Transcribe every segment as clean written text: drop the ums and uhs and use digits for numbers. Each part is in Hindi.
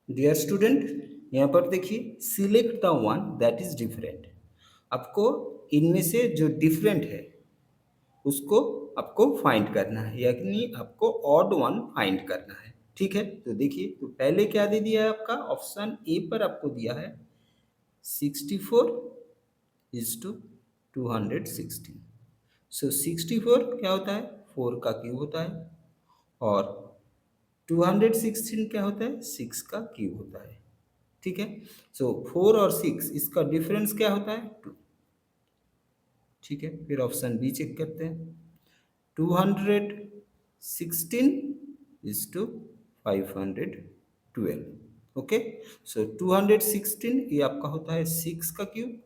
डियर स्टूडेंट, यहाँ पर देखिए select the one that is different. आपको इनमें से जो डिफरेंट है उसको आपको फाइंड करना है, यानी आपको ऑड वन फाइंड करना है। ठीक है, तो देखिए, तो पहले क्या दे दिया है, आपका ऑप्शन ए पर आपको दिया है 64:216। सो 64 क्या होता है, 4 का क्यूब होता है, और 216 क्या होता है, 6 का क्यूब होता है। ठीक है, सो 4 और 6 इसका डिफरेंस क्या होता है, 2। ठीक है, फिर ऑप्शन बी चेक करते हैं। 216 इज टू 512। ओके, सो 216 ये आपका होता है 6 का क्यूब,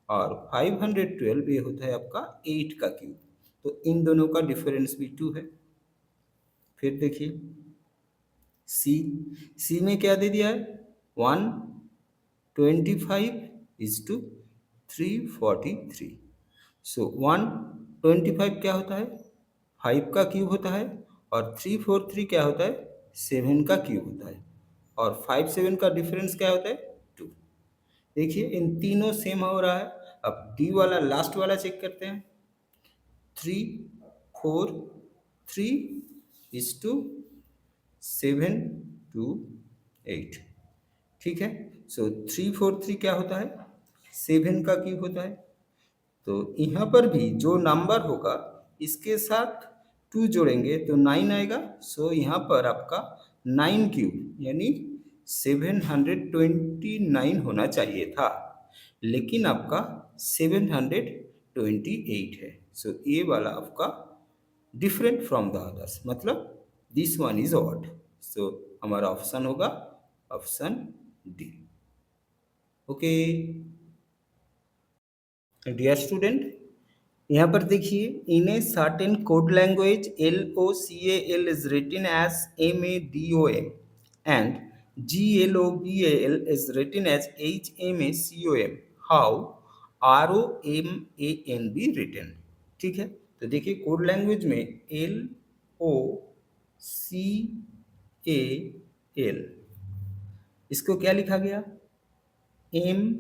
और 512 ये होता है आपका 8 का क्यूब। तो इन दोनों का डिफरेंस भी 2 है। फिर देखिए सी, सी में क्या दे दिया है, 125 इज टू 343। सो 125 क्या होता है, 5 का क्यूब होता है, और 343 क्या होता है, 7 का क्यूब होता है, और 5 7 का डिफरेंस क्या होता है, 2। देखिए इन तीनों सेम हो रहा है। अब डी वाला लास्ट वाला चेक करते हैं। 343 इज टू 728। ठीक है, सो 343 क्या होता है, 7 का क्यूब होता है। तो यहाँ पर भी जो नंबर होगा इसके साथ 2 जोड़ेंगे तो 9 आएगा। सो यहाँ पर आपका 9 क्यूब यानी 729 होना चाहिए था, लेकिन आपका 728 है। सो ये वाला आपका डिफरेंट फ्रॉम द अदर्स, मतलब this one is odd. So हमारा ऑप्शन होगा option D. Okay dear student, यहाँ पर देखिए, in a certain code language LOCAL is written as MADOM and GLOBAL is written as HMACOM। How ROMAN be written. ठीक है, तो देखिए कोड लैंग्वेज में LOCAL इसको क्या लिखा गया, MADOM।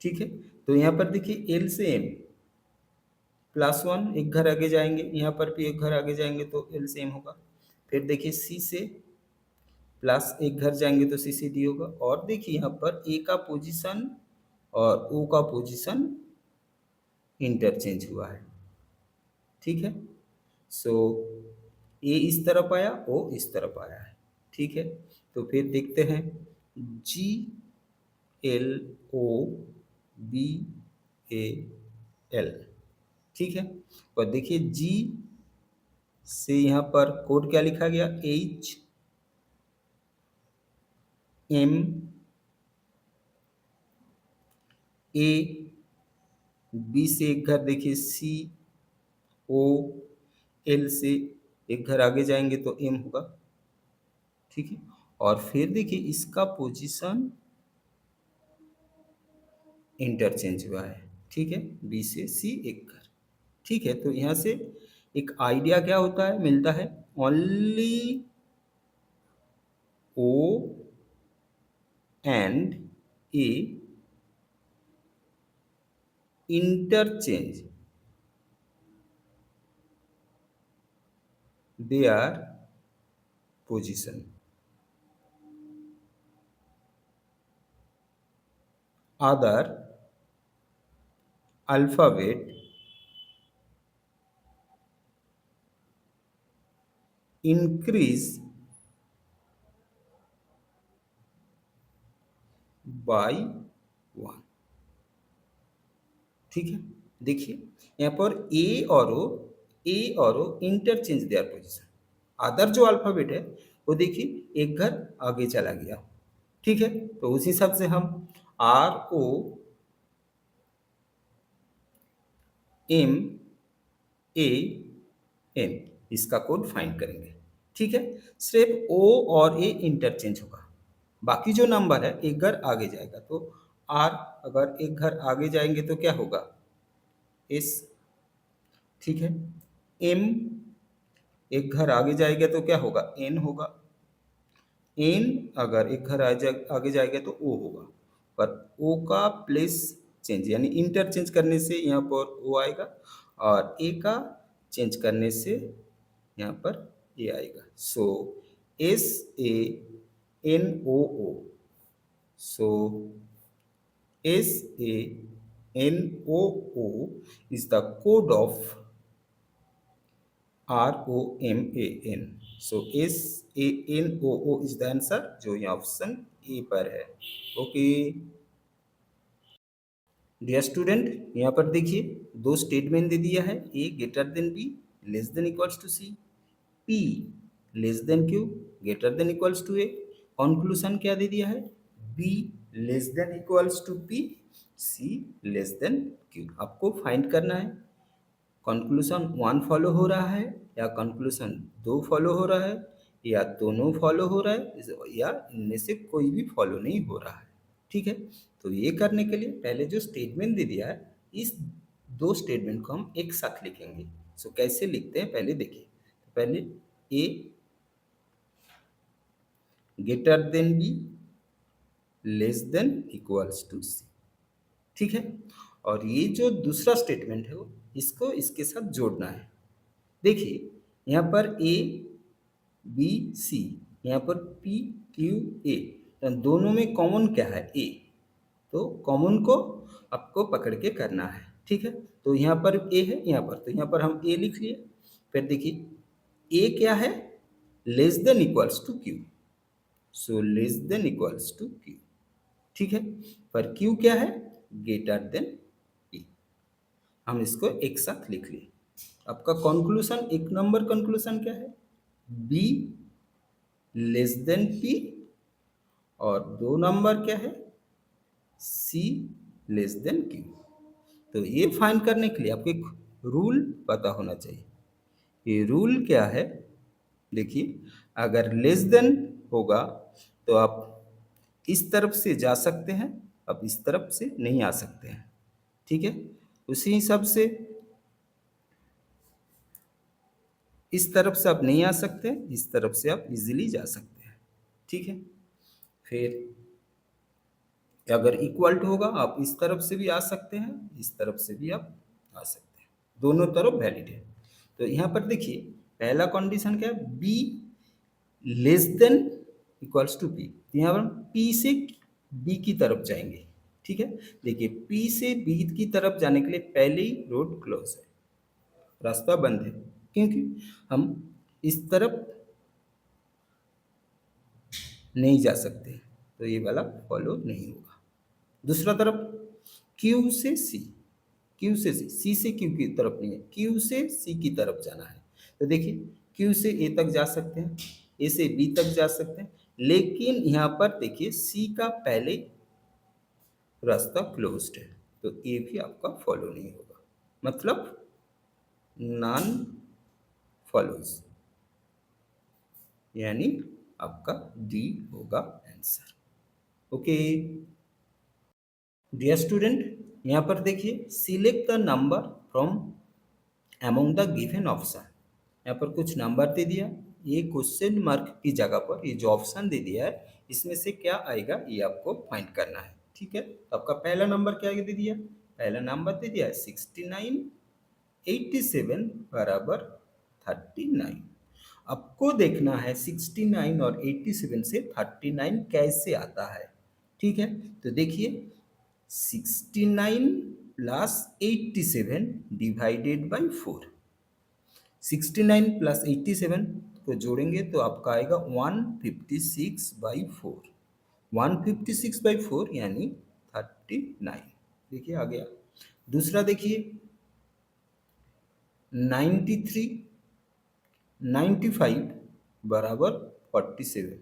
ठीक है, तो यहाँ पर देखिए एल से एम +1 एक घर आगे जाएंगे, यहाँ पर भी एक घर आगे जाएंगे तो एल से एम होगा। फिर देखिए सी से प्लस एक घर जाएंगे तो सी से डी होगा। और देखिए यहाँ पर ए का पोजीशन और ओ का पोजीशन इंटरचेंज हुआ है। ठीक है, सो ए इस तरफ आया, ओ इस तरफ आया है। ठीक है, तो फिर देखते हैं GLOBAL। ठीक है, और देखिए जी से यहाँ पर कोड क्या लिखा गया, HM A। बी से एक घर देखिए CO, एल से एक घर आगे जाएंगे तो एम होगा। ठीक है, और फिर देखिए इसका पोजीशन इंटरचेंज हुआ है। ठीक है, बी से सी एक घर। ठीक है, तो यहाँ से एक आइडिया क्या होता है, मिलता है, only O and A interchange their position, other alphabet increase by 1। ठीक है, देखिए यहाँ पर ए और ओ इंटरचेंज देयर पोजीशन। अदर जो अल्फाबेट है वो देखिए एक घर आगे चला गया। ठीक है, तो उस हिसाब से हम ROMAN इसका कोड फाइंड करेंगे। ठीक है, सिर्फ ओ और ए इंटरचेंज होगा, बाकी जो नंबर है एक घर आगे जाएगा। तो आर अगर एक घर आगे जाएंगे तो क्या होगा, एस, ठीक है। m एक घर आगे जाएगा तो क्या होगा, n होगा। n अगर एक घर आगे जाएगा तो o होगा, पर o का प्लेस चेंज यानी इंटरचेंज करने से यहाँ पर o आएगा, और a का चेंज करने से यहाँ पर a आएगा। सो SANOO, so SANOO is the code of ROMAN. So SANOO is the answer, जो ये ऑप्शन ए पर है। ओके डियर स्टूडेंट, यहाँ पर देखिए दो स्टेटमेंट दे दिया है, A greater than B less than equals to C, P less than Q greater than equals to A. Conclusion क्या दे दिया है, B less than equals to P, C less than Q. आपको फाइंड करना है कंक्लूजन वन फॉलो हो रहा है या कंक्लूजन दो फॉलो हो रहा है या दोनों फॉलो हो रहा है या इनमें से कोई भी फॉलो नहीं हो रहा है। ठीक है, तो ये करने के लिए पहले जो स्टेटमेंट दे दिया है, इस दो स्टेटमेंट को हम एक साथ लिखेंगे। सो कैसे लिखते हैं पहले देखिए। तो पहले A greater than B less than equals to C. ठीक है, और ये जो दूसरा स्टेटमेंट है वो इसको इसके साथ जोड़ना है। देखिए यहाँ पर ए बी सी, यहाँ पर पी क्यू ए, दोनों में कॉमन क्या है, ए, तो कॉमन को आपको पकड़ के करना है। ठीक है, तो यहाँ पर ए है, यहाँ पर, तो यहाँ पर हम ए लिख लिए। फिर देखिए ए क्या है, less than equals to Q, so less than equals to Q. ठीक है, पर क्यू क्या है, ग्रेटर देन पी। हम इसको एक साथ लिख लिए। आपका कंक्लूजन, एक नंबर कंक्लूजन क्या है, बी लेस देन पी, और दो नंबर क्या है, सी लेस देन क्यू। तो ये फाइंड करने के लिए आपको एक रूल पता होना चाहिए। ये रूल क्या है, देखिए अगर लेस देन होगा तो आप इस तरफ से जा सकते हैं, अब इस तरफ से नहीं आ सकते हैं। ठीक है, उसी हिसाब से इस तरफ से आप नहीं आ सकते, इस तरफ से आप इजीली जा सकते हैं। ठीक है, फिर अगर इक्वल टू होगा आप इस तरफ से भी आ सकते हैं, इस तरफ से भी आप आ सकते हैं, दोनों तरफ वैलिड है। तो यहाँ पर देखिए पहला कंडीशन क्या है, B less than equals to P, यहाँ पर पी से बी की तरफ जाएंगे। ठीक है, देखिए पी से बी की तरफ जाने के लिए पहले ही रोड क्लोज है, रास्ता बंद है, क्योंकि हम इस तरफ नहीं जा सकते, तो ये वाला फॉलो नहीं होगा। दूसरा तरफ क्यू से सी, क्यू से सी, सी से क्यू की तरफ नहीं है, क्यू से सी की तरफ जाना है। तो देखिए क्यू से ए तक जा सकते हैं, ए से बी तक जा सकते हैं, लेकिन यहाँ पर देखिए सी का पहले रास्ता क्लोज्ड है, तो ए भी आपका फॉलो नहीं होगा, मतलब नॉन फॉलोज, यानी आपका डी होगा आंसर। ओके डियर स्टूडेंट, यहाँ पर देखिए select the number from among the given option. यहाँ पर कुछ नंबर दे दिया, ये क्वेश्चन मार्क की जगह पर ये जो ऑप्शन दे दिया है इसमें से क्या आएगा ये आपको फाइंड करना है। ठीक है, तो आपका पहला नंबर क्या दे दिया, पहला नंबर दे दिया है 69, 87 बराबर 39। आपको देखना है 69 और 87 से 39 कैसे आता है। ठीक है, तो देखिए 69 प्लस 87 डिवाइडेड बाई 4, 69 प्लस 87 को जोड़ेंगे तो आपका आएगा 156/4, 156/4 यानी 39। देखिए आ गया। दूसरा देखिए 93, 95 बराबर 47,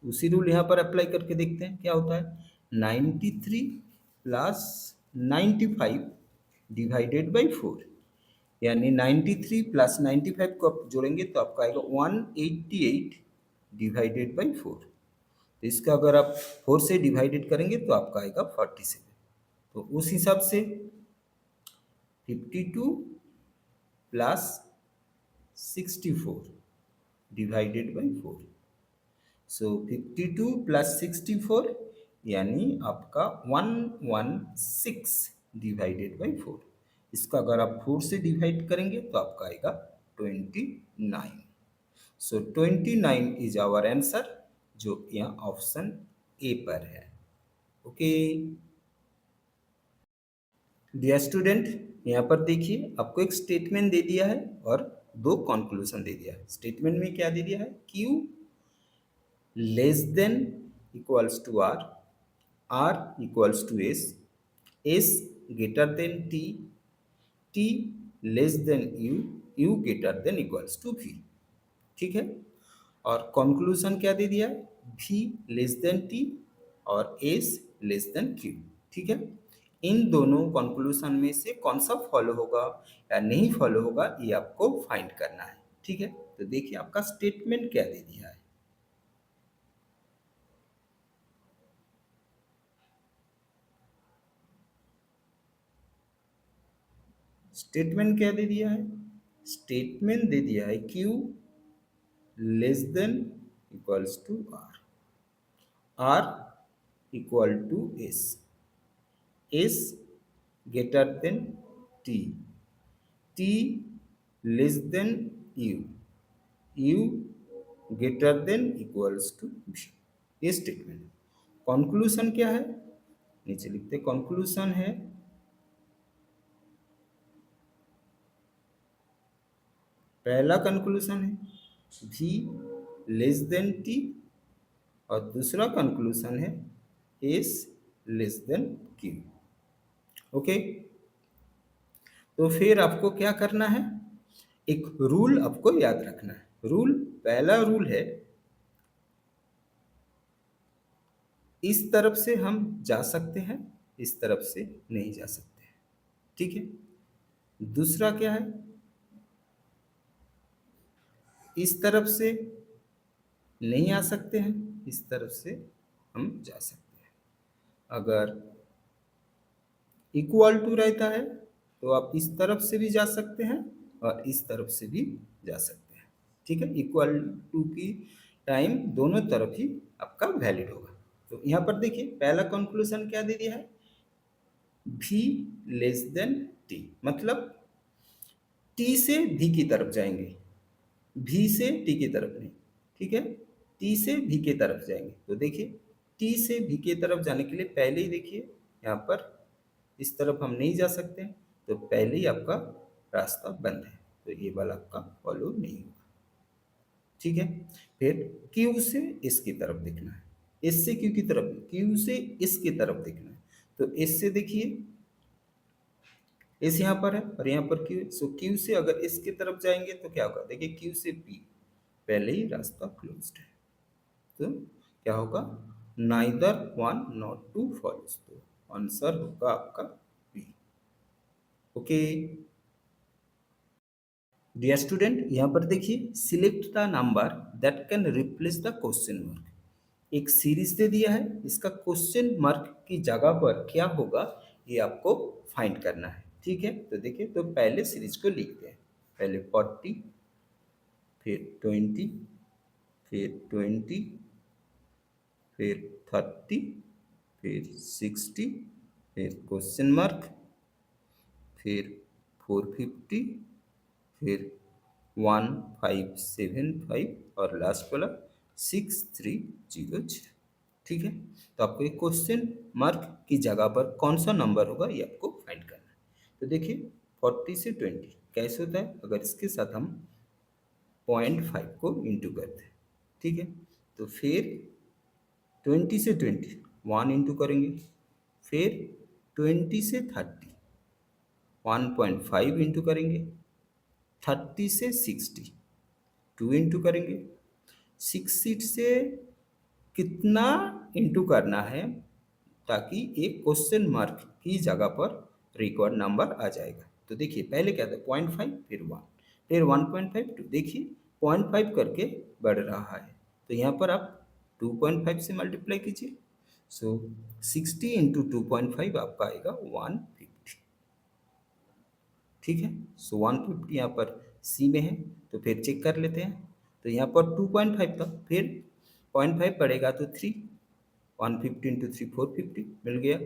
उसी रूल यहाँ पर अप्लाई करके देखते हैं क्या होता है। 93 प्लस 95 डिवाइडेड बाई 4, यानी 93 प्लस 95 को आप जोड़ेंगे तो आपका आएगा 188 डिवाइडेड बाई 4। तो इसका अगर आप 4 से डिवाइडेड करेंगे तो आपका आएगा 47। तो उस हिसाब से 52 plus 64 divided by 4। So 52 plus 64 यानी आपका 116 डिवाइडेड बाई 4। इसका अगर आप 4 से डिवाइड करेंगे तो आपका आएगा 29। सो 29 इज आवर आंसर, जो यहाँ ऑप्शन ए पर है। ओके डियर स्टूडेंट, यहाँ पर देखिए आपको एक स्टेटमेंट दे दिया है और दो कंक्लूजन दे दिया है। स्टेटमेंट में क्या दे दिया है? Q less than equals to R, R equals to S greater than T less than U greater than equals to V। ठीक है, और कंक्लूजन क्या दे दिया? V लेस देन T और S लेस देन Q। ठीक है, इन दोनों कंक्लूजन में से कौन सा फॉलो होगा या नहीं फॉलो होगा ये आपको फाइंड करना है। ठीक है, तो देखिए आपका स्टेटमेंट क्या दे दिया है। स्टेटमेंट क्या दे दिया है? स्टेटमेंट दे दिया है Q less than equals to R, R equal to S greater than T less than U greater than equals to V। ये स्टेटमेंट। कंक्लूजन क्या है? नीचे लिखते कंक्लूजन है पहला कंक्लूजन है V लेस देन T और दूसरा कंक्लूजन है S less than Q। Okay, तो फिर आपको क्या करना है? एक रूल आपको याद रखना है। रूल, पहला रूल है इस तरफ से हम जा सकते हैं, इस तरफ से नहीं जा सकते हैं। ठीक है, दूसरा क्या है? इस तरफ से नहीं आ सकते हैं, इस तरफ से हम जा सकते हैं। अगर इक्वल टू रहता है तो आप इस तरफ से भी जा सकते हैं और इस तरफ से भी जा सकते हैं। ठीक है, इक्वल टू की टाइम दोनों तरफ ही आपका वैलिड होगा। तो यहाँ पर देखिए पहला कंक्लूजन क्या दे दिया है? V लेस देन T, मतलब T से V की तरफ जाएंगे, V से T की तरफ नहीं। ठीक है, T से V की तरफ जाएंगे। तो देखिए T से V की तरफ जाने के लिए पहले ही देखिए यहाँ पर इस तरफ हम नहीं जा सकते हैं, तो पहले ही आपका रास्ता बंद है, तो ये वाला आपका फॉलो नहीं होगा। ठीक है, फिर Q से इस की तरफ देखना है, S से Q की तरफ, Q से इस की तरफ देखना है। तो S से देखिए S यहाँ पर है और यहाँ पर Q, सो Q से अगर इस की तरफ जाएंगे तो क्या होगा? देखिए Q से P पहले ही रास्ता क्लोज्ड है, तो क्या होगा? Neither one not two follows, तो आंसर होगा आपका बी। ओके डियर स्टूडेंट, यहाँ पर देखिए select the number that can replace the question mark. एक सीरीज दे दिया है, इसका क्वेश्चन मार्क की जगह पर क्या होगा ये आपको फाइंड करना है। ठीक है, तो देखिए तो पहले सीरीज को लिखते हैं। पहले 40, फिर 20, फिर 20, फिर 30, फिर 60, फिर क्वेश्चन मार्क, फिर 450, फिर 1575 और लास्ट वाला 6300। ठीक है, तो आपको एक क्वेश्चन मार्क की जगह पर कौन सा नंबर होगा ये आपको फाइंड करना है। तो देखिए 40 से 20 कैसे होता है? अगर इसके साथ हम 0.5 को इंटू करते हैं। ठीक है, तो फिर 20 से 20 1 इंटू करेंगे, फिर 20 से 30 1.5 इंटू करेंगे, 30 से 60 2 इंटू करेंगे, 60 से कितना इंटू करना है ताकि एक क्वेश्चन मार्क की जगह पर रिक्वायर्ड नंबर आ जाएगा। तो देखिए पहले क्या था? 0.5, फिर 1, फिर 1.5 2, देखिए 0.5 करके बढ़ रहा है, तो यहाँ पर आप 2.5 से मल्टीप्लाई कीजिए। सो 60 इंटू 2.5 आपका आएगा 150। ठीक है। सो 150 यहाँ पर सी में है, तो फिर चेक कर लेते हैं। तो यहाँ पर 2.5 था, फिर 0.5 बढ़ेगा तो 3, 150 इंटू 3 450 मिल गया।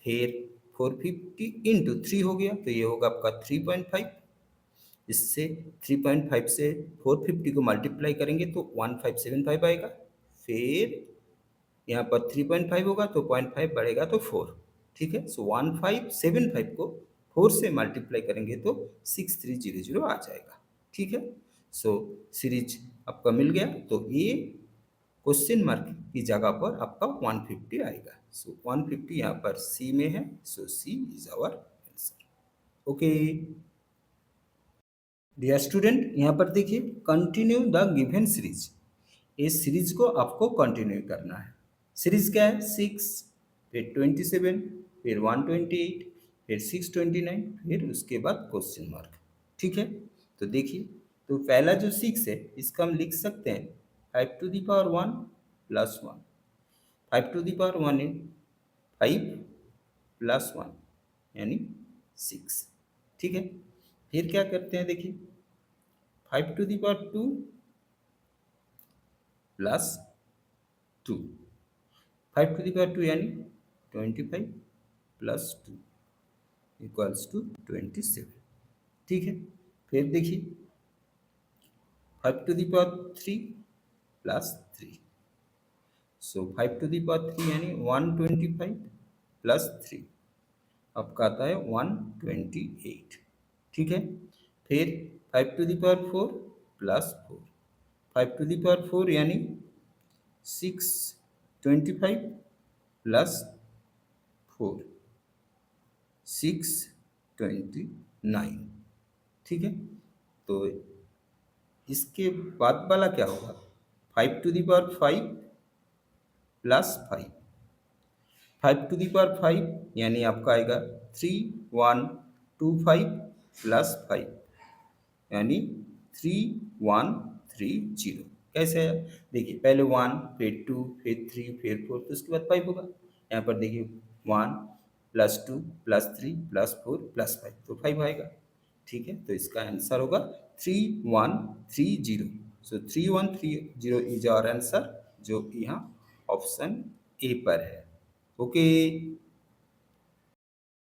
फिर 450 इंटू 3 हो गया, तो ये होगा आपका 3.5। इससे 3.5 से 450 को मल्टीप्लाई करेंगे तो 1575 आएगा। फिर यहाँ पर 3.5 होगा तो 0.5 बढ़ेगा तो 4। ठीक है। सो 1575 को 4 से मल्टीप्लाई करेंगे तो 6300 आ जाएगा। ठीक है। सो सीरीज आपका मिल गया। तो ये क्वेश्चन मार्क की जगह पर आपका 150 आएगा। सो 150 यहाँ पर सी में है, so C is our answer. Okay dear student, यहाँ पर देखिए कंटिन्यू द गिवन सीरीज। इस सीरीज को आपको कंटिन्यू करना है। सीरीज क्या है? 6, फिर 27, फिर 128, फिर 629, फिर उसके बाद क्वेश्चन मार्क। ठीक है। तो देखिए, तो पहला जो 6 है इसका हम लिख सकते हैं 5 to the power 1 plus 1। 5 to the power 1 है 5 प्लस 1 यानी 6। ठीक है। फिर क्या करते हैं, देखिए 5 to the power 2 plus 2। 5 to the power 2 यानी 25 प्लस 2 इक्वल्स टू 27। ठीक है। फिर देखिए 5 to the power 3 plus 3। So 5 to the power 3 यानी 125 प्लस 3 आपका आता है 128। ठीक है। फिर 5 to the power 4 plus 4। 5 to the power 4 यानी 625 प्लस 4 629। ठीक है। तो इसके बाद वाला क्या होगा? 5 to the power 5 plus 5। 5 to the power 5 यानी आपका आएगा 3125 प्लस 5 यानी 3130। कैसे है? देखिए पहले 1, फिर 2, फिर 3, फिर 4, तो उसके बाद 5 होगा। यहाँ पर देखिए 1 प्लस 2 प्लस 3 प्लस 4 प्लस 5, तो 5 आएगा। ठीक है। तो इसका आंसर होगा 3130। सो 3130 इज आवर आंसर, जो यहाँ ऑप्शन ए पर है। ओके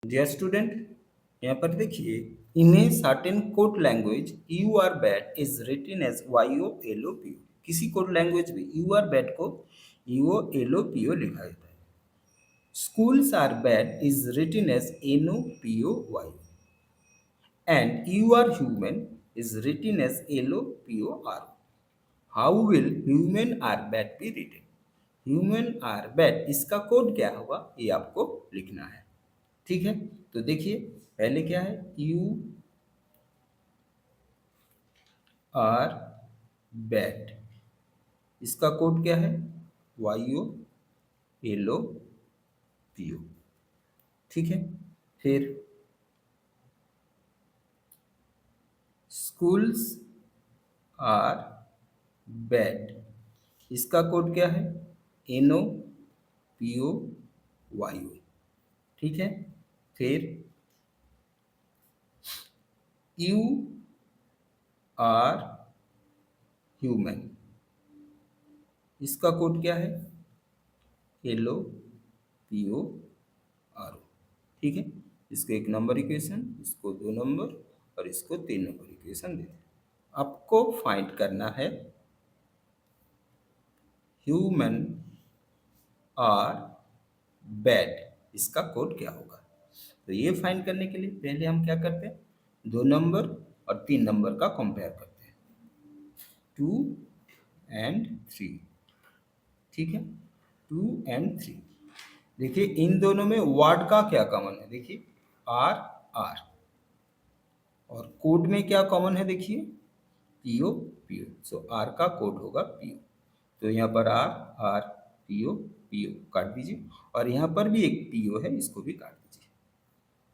डियर स्टूडेंट, यहाँ पर देखिए in a certain code language you are bad is written as YOLOPO। किसी कोड लैंग्वेज में यू आर बैड को YOLOPO लिखा जाता है। Schools are bad is written as NOPOY and you are human is written as LOPOR. How will human are bad be written? Human are bad इसका कोड क्या होगा ये आपको लिखना है। ठीक है। तो देखिए पहले क्या है, यू आर बैड, इसका कोड क्या है? YOLOPO। ठीक है। फिर स्कूल्स आर बैड, इसका कोड क्या है? NOPOYO। ठीक है। फिर यू आर ह्यूमन, इसका कोड क्या है? LOPORO। ठीक है। इसको 1 नंबर इक्वेशन, इसको 2 नंबर और इसको 3 नंबर इक्वेशन दे दें। आपको फाइंड करना है ह्यूमन आर बैड, इसका कोड क्या होगा। तो ये फाइंड करने के लिए पहले हम क्या करते हैं, 2 नंबर और 3 नंबर का कंपेयर करते हैं, 2 and 3। ठीक है। 2 and 3। देखिए इन दोनों में वर्ड का क्या कॉमन है? देखिए आर आर, और कोड में क्या कॉमन है? देखिए PO। सो आर का कोड होगा PO। तो यहाँ पर आर आर PO काट दीजिए, और यहाँ पर भी एक PO है, इसको भी काट दीजिए।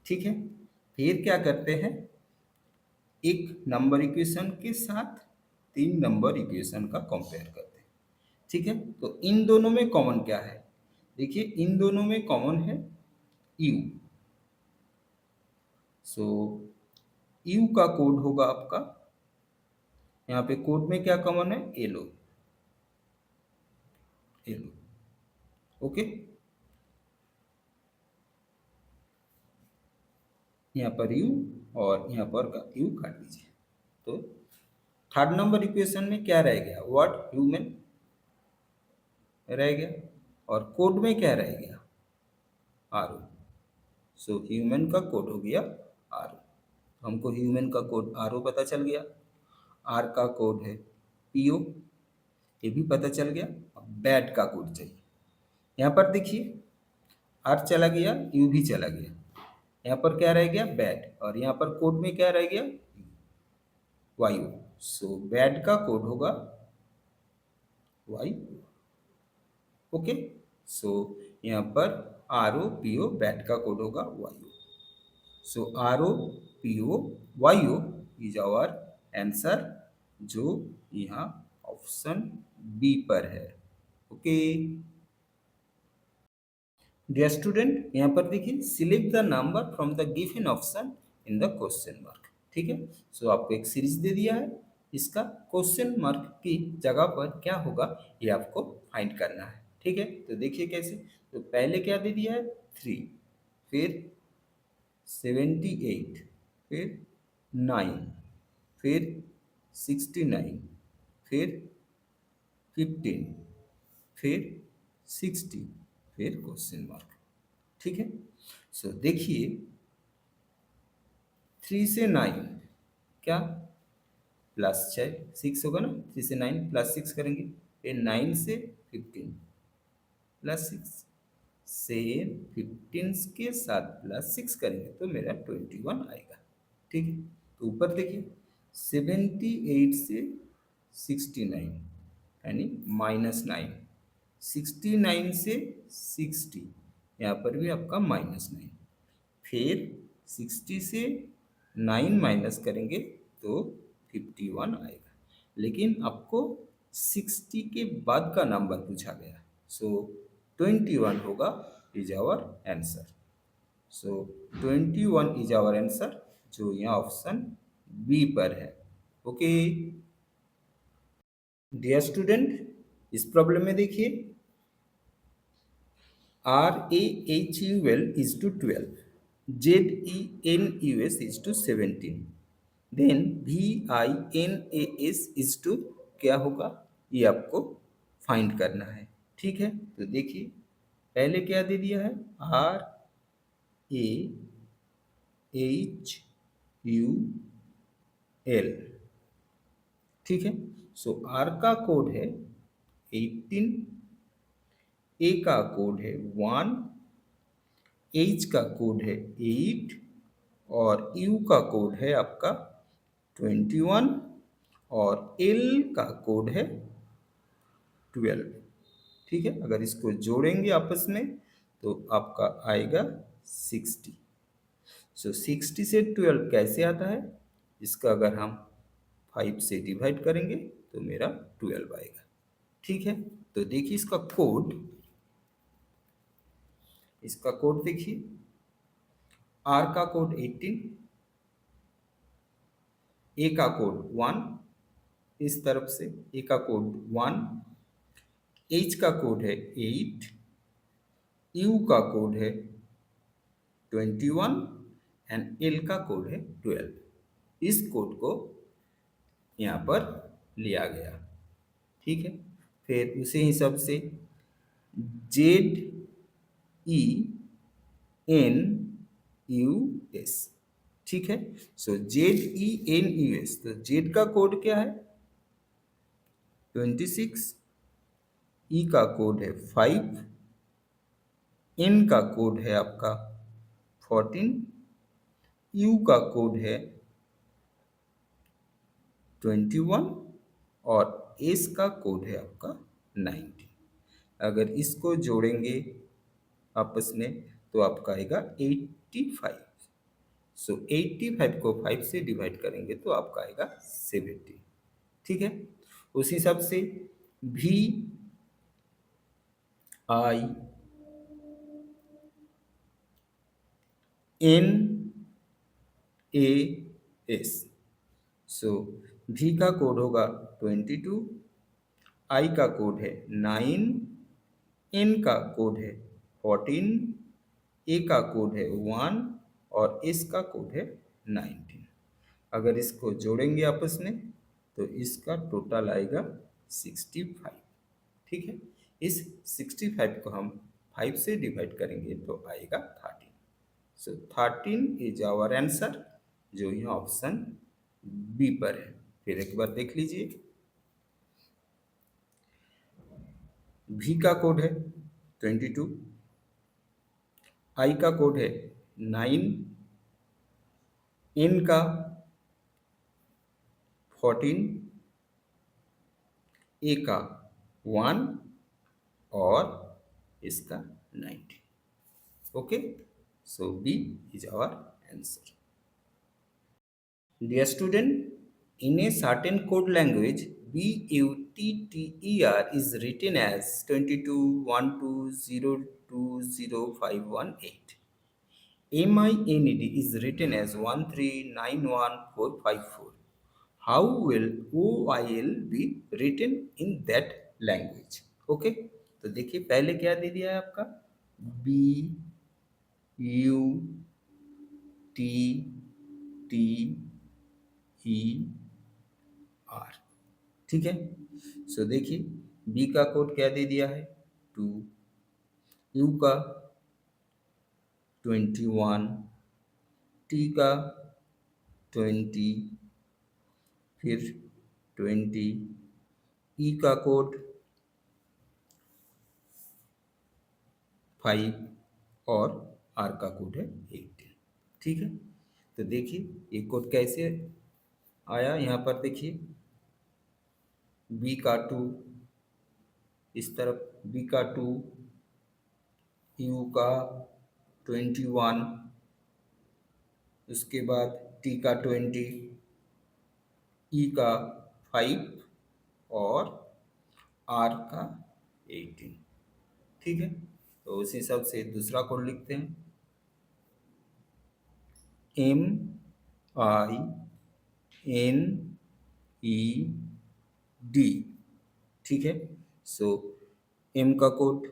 ठीक है। फिर क्या करते हैं, 1 नंबर इक्वेशन के साथ 3 नंबर इक्वेशन का कंपेयर करते हैं। ठीक है। तो इन दोनों में कॉमन क्या है? देखिए इन दोनों में कॉमन है U। सो यू का कोड होगा आपका, यहाँ पे कोड में क्या कॉमन है, एलो, एलो, ओके। यहाँ पर यू और यहाँ पर यू काट दीजिए। तो थर्ड नंबर इक्वेशन में क्या रह गया, व्हाट, ह्यूमन रह गया, और कोड में क्या रह गया, आर ओ। सो ह्यूमन का कोड हो गया आर ओ, हमको ह्यूमन का कोड आर ओ पता चल गया, आर का कोड है पी ओ, ये भी पता चल गया। बैट का कोड चाहिए, यहाँ पर देखिए आर चला गया, यू भी चला गया, यहाँ पर क्या रह गया, बैट, और यहाँ पर कोड में क्या रह गया, वायु। सो बैट का कोड होगा वाई, ओके। सो यहाँ पर R O P O, bat का कोड होगा वायु। So R O P O Y O is our answer, जो यहाँ ऑप्शन बी पर है, ओके। डियर स्टूडेंट, यहाँ पर देखिए select the number from the given option in the question mark, ठीक है। सो आपको एक सीरीज दे दिया है, इसका क्वेश्चन मार्क की जगह पर क्या होगा ये आपको फाइंड करना है, ठीक है। तो देखिए कैसे, तो पहले क्या दे दिया है, 3, फिर 78, फिर 9, फिर 69, फिर 15, फिर 60, फिर क्वेश्चन मार्क, ठीक है। सो देखिए 3 से 9 क्या, प्लस 6 होगा ना, 3 से 9 प्लस 6 करेंगे, फिर 9 से 15 प्लस 6 से 15 के साथ प्लस 6 करेंगे तो मेरा 21 आएगा, ठीक है। तो ऊपर देखिए 78 से 69 यानी -9, 69 से 60, यहाँ पर भी आपका -9, फिर 60 से 9 माइनस करेंगे तो 51 आएगा, लेकिन आपको 60 के बाद का नंबर पूछा गया, सो 21 होगा, is our answer. So 21 is our answer, जो यहाँ ऑप्शन बी पर है, ओके। डियर स्टूडेंट, इस प्रॉब्लम में देखिए RAHUL is to 12, ZENUS is to 17, then VINAS is to क्या होगा, ये आपको फाइंड करना है, ठीक है। तो देखिए पहले क्या दे दिया है, RAHUL, ठीक है। सो R का कोड है 18, A का कोड है 1, H का कोड है 8, और U का कोड है आपका 21, और L का कोड है 12, ठीक है। अगर इसको जोड़ेंगे आपस में तो आपका आएगा 60। सो 60 से 12 कैसे आता है, इसका अगर हम 5 से डिवाइड करेंगे तो मेरा 12 आएगा, ठीक है। तो देखिए इसका कोड देखिए, R का कोड 18, A का कोड 1, इस तरफ से A का कोड 1, H का कोड है 8, U का कोड है 21 एंड L का कोड है 12। इस कोड को यहाँ पर लिया गया, ठीक है। फिर उसी हिसाब से ZENUS, ठीक है। सो ZENUS, तो Z का कोड क्या है 26, E का कोड है 5, N का कोड है आपका 14, U का कोड है 21, और S का कोड है आपका 19। अगर इसको जोड़ेंगे आपस में तो आपका आएगा 85। सो 85 को 5 से डिवाइड करेंगे तो आपका आएगा 70, ठीक है। उस हिसाब से VINAS एस। सो भी का कोड होगा 22, आई का कोड है 9, एन का कोड है 14, ए का कोड है 1 और एस का कोड है 19। अगर इसको जोड़ेंगे आपस में तो इसका टोटल आएगा 65। ठीक है, इस 65 को हम 5 से डिवाइड करेंगे तो आएगा 13। सो 13 इज आवर आंसर, जो यहाँ ऑप्शन बी पर है। फिर एक बार देख लीजिए, भी का कोड है 22, आई का कोड है 9, एन का 14, ए का 1 और इसका 19। Okay, so B is our answer. Dear student, in a certain code language, BUTTER is written as 2212020518. MIND is written as 1391454. How will OIL be written in that language? Okay, तो देखिए पहले क्या दे दिया है आपका BUTTER। ठीक है, सो देखिए बी का कोड क्या दे दिया है 2, यू का 21, टी का 20, फिर 20, ई का कोड 5 और आर का कोड है 18। ठीक है, तो देखिए ये कोड कैसे आया, यहाँ पर देखिए बी का 2, इस तरफ बी का 2, यू का 21, उसके बाद टी का 20, ई का 5 और आर का 18। ठीक है, तो उस हिसाब से दूसरा कोड लिखते हैं MIND। ठीक है, सो एम का कोड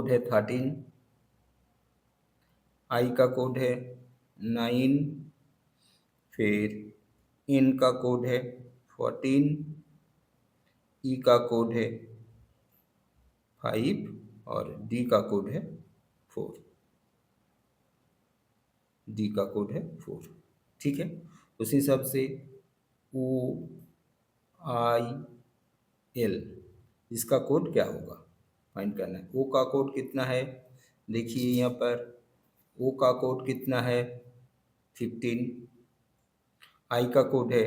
है 13, आई का कोड है 9, फिर एन का कोड है 14, ई का कोड है 5 और डी का कोड है 4। डी का कोड है 4। ठीक है, उस हिसाब से OIL इसका कोड क्या होगा फाइंड करना है। ओ का कोड कितना है, देखिए यहाँ पर ओ का कोड कितना है 15, आई का कोड है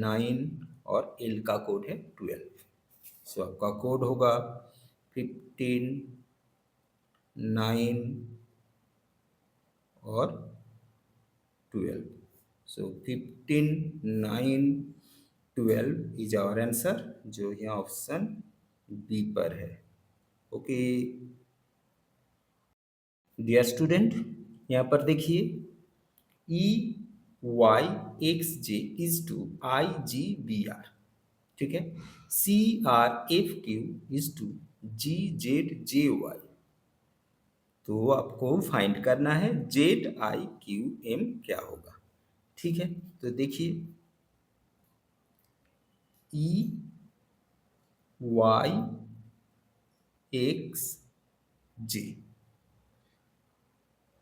9 और एल का कोड है 12। सो आपका कोड होगा 15, 9 और 12। सो 15, 9, 12 इज आवर आंसर, जो यहाँ ऑप्शन बी पर है। ओके डियर स्टूडेंट, यहाँ पर देखिए EYXJ इज टू IGBR। ठीक है, CRFQ इज टू GZJY। तो आपको फाइंड करना है ZIQM क्या होगा। ठीक है, तो देखिए EYXJ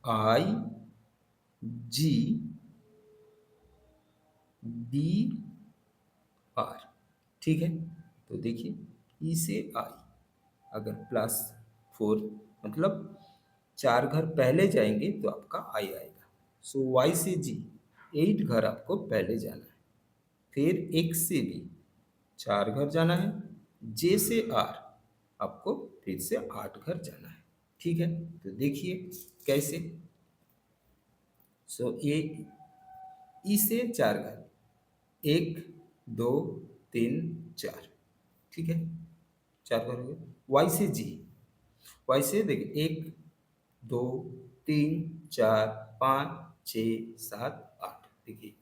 IGBR। ठीक है, तो देखिए ई से आई अगर +4 मतलब 4 घर पहले जाएंगे तो आपका आई आएगा। सो वाई से जी 8 घर आपको पहले जाना है, फिर एक्स से बी 4 घर जाना है, जे से आर आपको फिर से 8 घर जाना है। ठीक है, तो देखिए कैसे। सो ये ई से 4 घर 1 2 3 4। ठीक है, 4 घर हो गए। वाई से जी, वाई से देखिए 1 2 3 4 5 6 7 8 देखिए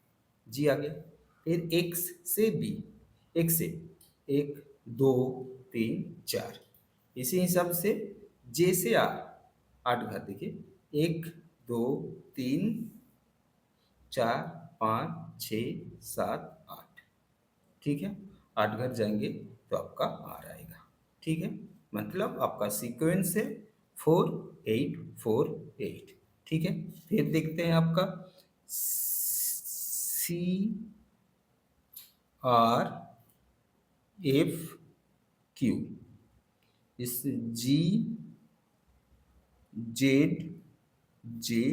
जी आ गया। फिर एक्स से बी, एक्स से 1 2 3 4, इसी हिसाब से जे से आर, 8 घर देखिए 1 2 3 4 5 6 7 8, ठीक है। 8 घर जाएंगे तो आपका आर आएगा, ठीक है। मतलब आपका सीक्वेंस है 4 8 4 8, ठीक है। फिर देखते हैं आपका सी आर एफ क्यू, इस जी जेड जे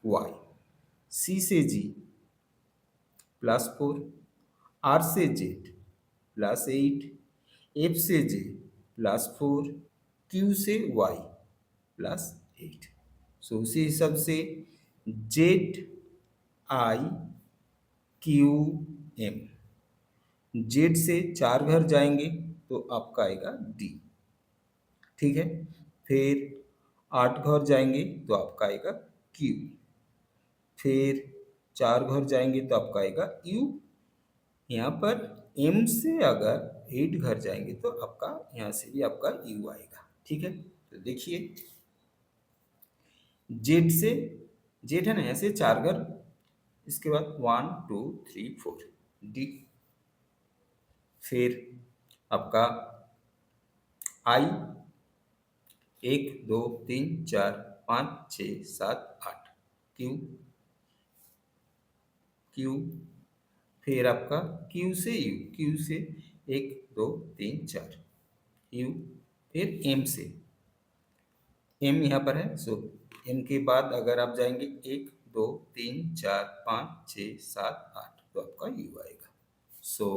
वाई, सी से जी +4, आर से जेड +8, एफ से जे +4, क्यू से वाई +8। सो उसी हिसाब से Z I Q M, Z से 4 घर जाएंगे तो आपका आएगा डी, ठीक है। फिर 8 घर जाएंगे तो आपका आएगा क्यू, फिर 4 घर जाएंगे तो आपका आएगा यू। यहाँ पर एम से अगर 8 घर जाएंगे तो आपका यहाँ से भी आपका यू आएगा, ठीक है। तो देखिए जेड से, जेड है ना, यहाँ से 4 घर, इसके बाद 1 2 3 4 डी, फिर आपका आई 1 2 3 4 5 6 7 8 क्यू, क्यू, फिर आपका क्यू से यू, क्यू से 1 2 3 4 यू, फिर एम से, एम यहाँ पर है, सो एम के बाद अगर आप जाएंगे 1 2 3 4 5 6 7 8 तो आपका यू आएगा। So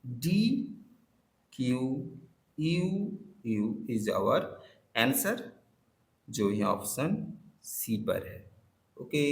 D Q U U is our answer, जो यहाँ ऑप्शन सी पर है। ओके।